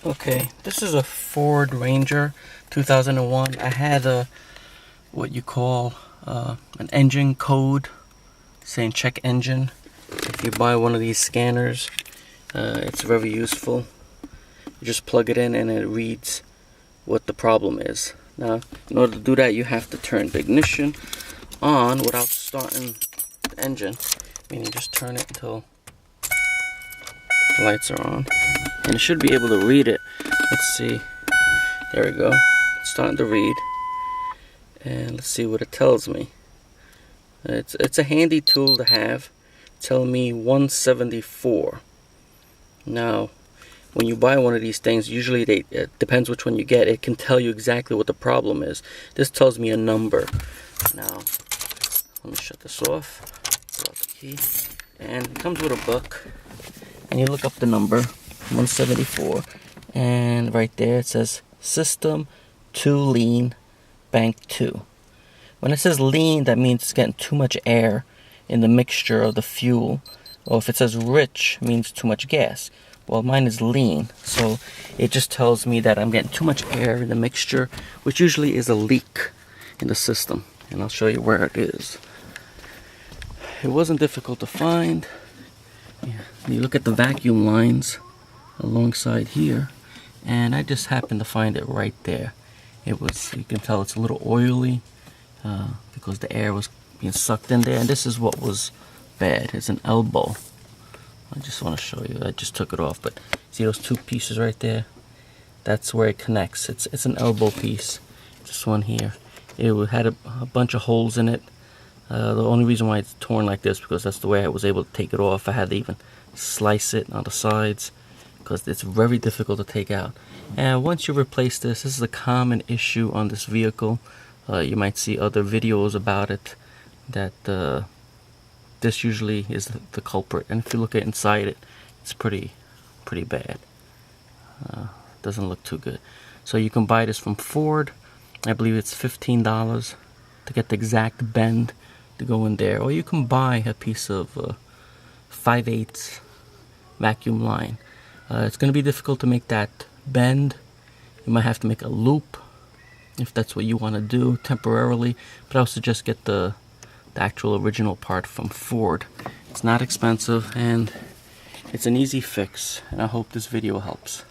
Okay, this is a Ford Ranger 2001. I had a what you call an engine code saying check engine. If you buy one of these scanners, it's very useful. You just plug it in and it reads what the problem is. Now, in order to do that, you have to turn the ignition on without starting the engine. Meaning just turn it until the lights are on. And it should be able to read it. Let's see. There we go. It's starting to read. And let's see what it tells me. It's a handy tool to have. Tell me 174. Now, when you buy one of these things, usually it depends which one you get. It can tell you exactly what the problem is. This tells me a number. Now, let me shut this off. Pull out the key. And it comes with a book. And you look up the number, 174. And right there it says System 2 Lean, Bank 2. When it says lean, that means it's getting too much air in the mixture of the fuel. Or if it says rich, it means too much gas. Well, mine is lean, so it just tells me that I'm getting too much air in the mixture, which usually is a leak in the system. And I'll show you where it is. It wasn't difficult to find. You look at the vacuum lines alongside here, and I just happened to find it right there. It was, you can tell it's a little oily because the air was being sucked in there, and this is what was bad. It's an elbow. I just want to show you. I just took it off, but see those two pieces right there? That's where it connects. It's an elbow piece. This one here. It had a bunch of holes in it. The only reason why it's torn like this because that's the way I was able to take it off. I had to even slice it on the sides because it's very difficult to take out. And once you replace this is a common issue on this vehicle. You might see other videos about it that this usually is the culprit. And if you look at inside it, it's pretty bad. Doesn't look too good. So you can buy this from Ford. I believe it's $15 to get the exact bend to go in there. Or you can buy a piece of 5/8 vacuum line. It's going to be difficult to make that bend. You might have to make a loop if that's what you want to do temporarily. But I would suggest get the actual original part from Ford. It's not expensive and it's an easy fix, and I hope this video helps.